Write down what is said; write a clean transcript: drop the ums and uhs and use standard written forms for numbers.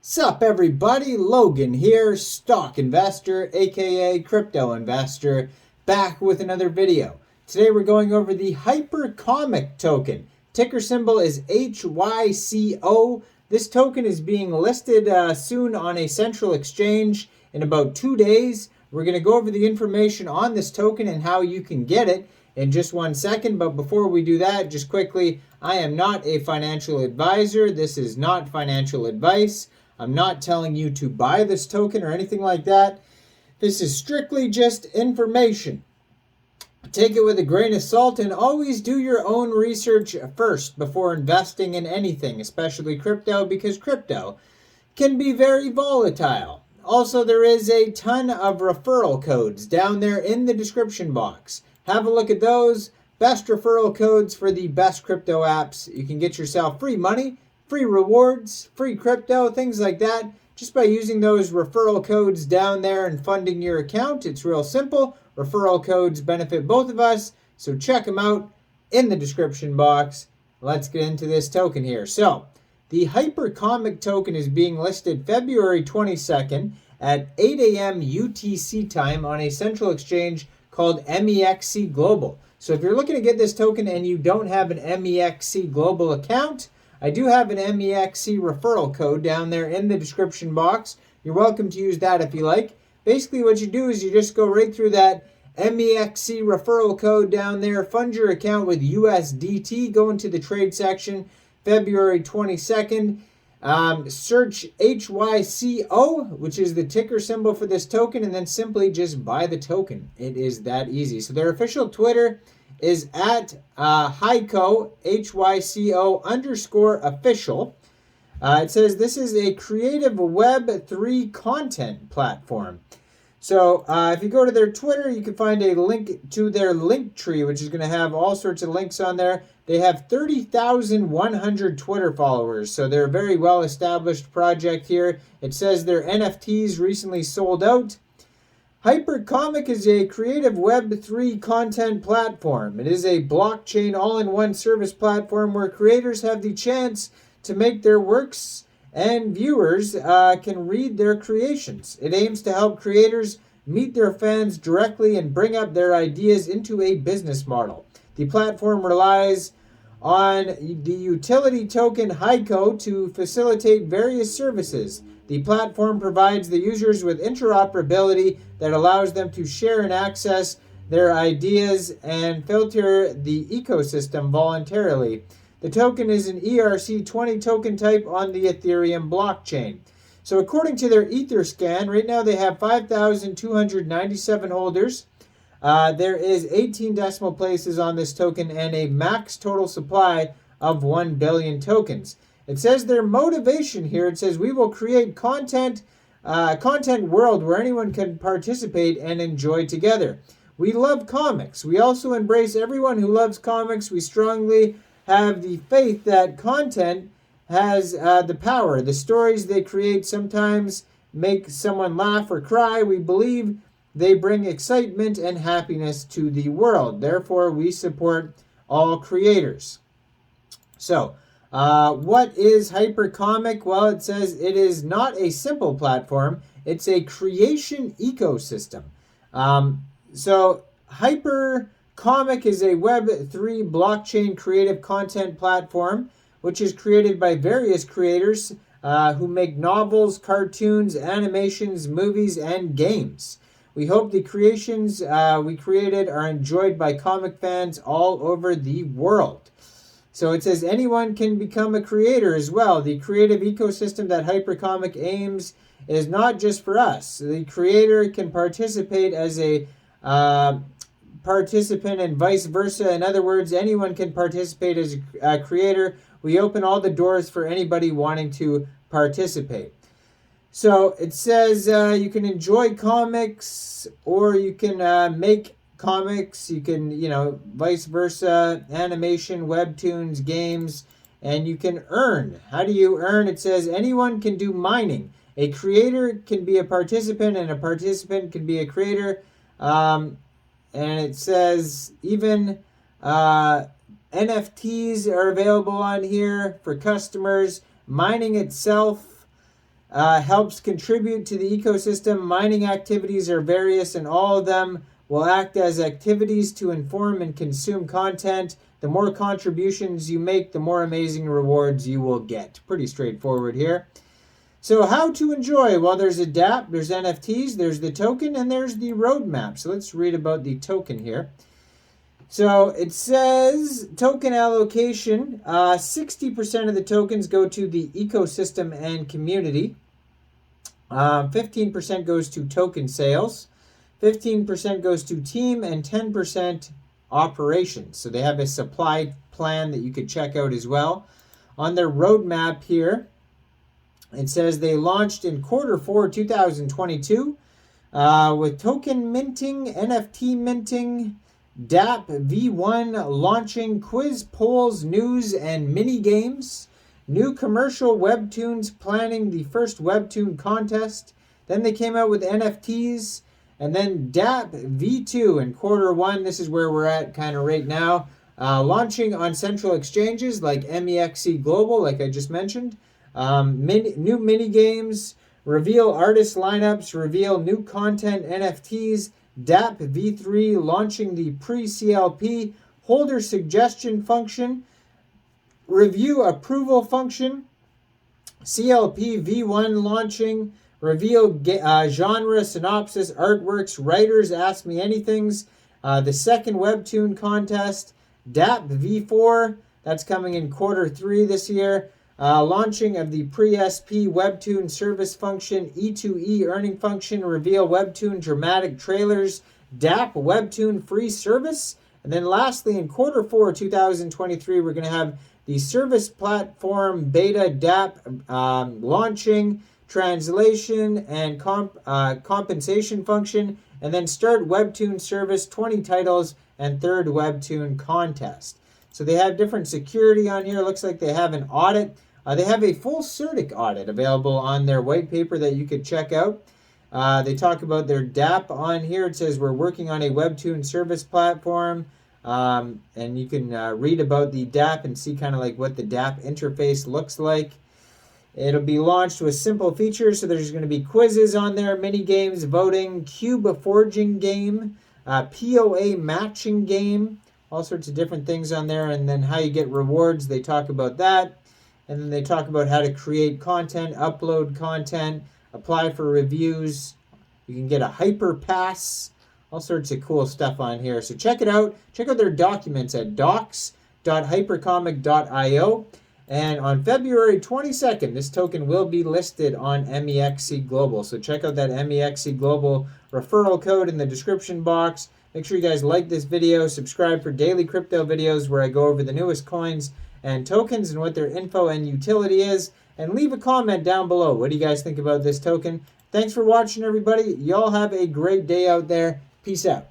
Sup everybody, Logan here, stock investor, aka crypto investor, back with another video. Today we're going over the Hypercomic token. Ticker symbol is HYCO. This token is being listed soon on a central exchange in about 2 days. We're going to go over the information on this token and how you can get it in just 1 second. But before we do that, just quickly, I am not a financial advisor. This is not financial advice. I'm not telling you to buy this token or anything like that. This is strictly just information. Take it with a grain of salt and always do your own research first before investing in anything, especially crypto, because crypto can be very volatile. Also, there is a ton of referral codes down there in the description box. Have a look at those. Best referral codes for the best crypto apps. You can get yourself free money, free rewards, free crypto, things like that, just by using those referral codes down there and funding your account. It's real simple. Referral codes benefit both of us, so check them out in the description box. Let's get into this token here. So, the Hypercomic token is being listed February 22nd at 8 a.m. UTC time on a central exchange called Mexc Global. So if you're looking to get this token and you don't have an Mexc Global account, I do have an Mexc referral code down there in the description box. You're welcome to use that if you like. Basically what you do is you just go right through that Mexc referral code down there, fund your account with USDT, go into the trade section, February 22nd, search HYCO, which is the ticker symbol for this token, and then simply just buy the token. It is that easy. So their official Twitter is at Hyco, HYCO _official. It says this is a creative Web3 content platform. So if you go to their Twitter, you can find a link to their link tree, which is going to have all sorts of links on there. They have 30,100 Twitter followers, so they're a very well-established project here. It says their NFTs recently sold out. Hypercomic is a creative Web3 content platform. It is a blockchain all-in-one service platform where creators have the chance to make their works and viewers can read their creations. It aims to help creators meet their fans directly and bring up their ideas into a business model. The platform relies on the utility token Hyco to facilitate various services. The platform provides the users with interoperability that allows them to share and access their ideas and filter the ecosystem voluntarily. The token is an ERC20 token type on the Ethereum blockchain. So according to their Etherscan, right now they have 5,297 holders. There is 18 decimal places on this token and a max total supply of 1 billion tokens. It says their motivation here, it says we will create content world where anyone can participate and enjoy together. We love comics. We also embrace everyone who loves comics. We strongly have the faith that content has the power. The stories they create sometimes make someone laugh or cry. We believe they bring excitement and happiness to the world. Therefore, we support all creators. So, what is Hypercomic? Well, it says it is not a simple platform. It's a creation ecosystem. So, Hypercomic is a Web3 blockchain creative content platform, which is created by various creators who make novels, cartoons, animations, movies, and games. We hope the creations we created are enjoyed by comic fans all over the world. So it says anyone can become a creator as well. The creative ecosystem that Hypercomic aims is not just for us. The creator can participate as a participant and vice versa. In other words, anyone can participate as a creator. We open all the doors for anybody wanting to participate. So it says you can enjoy comics or you can make comics. You can, vice versa, animation, webtoons, games, and you can earn. How do you earn? It says anyone can do mining. A creator can be a participant and a participant can be a creator. And it says even NFTs are available on here for customers. Mining itself helps contribute to the ecosystem. Mining activities are various, and all of them will act as activities to inform and consume content. The more contributions you make, the more amazing rewards you will get. Pretty straightforward here. So how to enjoy? Well, there's a dApp, there's NFTs, there's the token, and there's the roadmap. So let's read about the token here. So it says token allocation, 60% of the tokens go to the ecosystem and community. 15% goes to token sales. 15% goes to team, and 10% operations. So they have a supply plan that you could check out as well. On their roadmap here, it says they launched in Q4 2022 with token minting, NFT minting, dApp V1 launching, quiz, polls, news, and mini games. New commercial webtoons, planning the first webtoon contest. Then they came out with NFTs. And then dApp V2 in Q1. This is where we're at kind of right now. Launching on central exchanges like Mexc Global, like I just mentioned. New mini games. Reveal artist lineups. Reveal new content, NFTs. dApp V3 launching the pre-CLP holder suggestion function, review approval function, CLP V1 launching, reveal genre, synopsis, artworks, writers, ask me anythings, the second webtoon contest, dApp V4, that's coming in Q3 this year, launching of the pre-SP webtoon service function, E2E earning function, reveal webtoon dramatic trailers, dApp webtoon free service. And then lastly, in Q4 2023, we're going to have the service platform beta dApp launching, translation, and compensation function, and then start webtoon service, 20 titles, and third webtoon contest. So they have different security on here. Looks like they have an audit. They have a full CertiK audit available on their white paper that you could check out. They talk about their dApp on here. It says we're working on a webtoon service platform. And you can read about the dApp and see kind of like what the dApp interface looks like. It'll be launched with simple features. So there's going to be quizzes on there, mini games, voting, cube forging game, POA matching game, all sorts of different things on there. And then how you get rewards, they talk about that. And then they talk about how to create content, upload content, apply for reviews. You can get a hyper pass, all sorts of cool stuff on here. So check it out. Check out their documents at docs.hypercomic.io. And on February 22nd, this token will be listed on Mexc Global. So check out that Mexc Global referral code in the description box. Make sure you guys like this video, subscribe for daily crypto videos where I go over the newest coins and tokens and what their info and utility is. And leave a comment down below. What do you guys think about this token? Thanks for watching, everybody. Y'all have a great day out there. Peace out.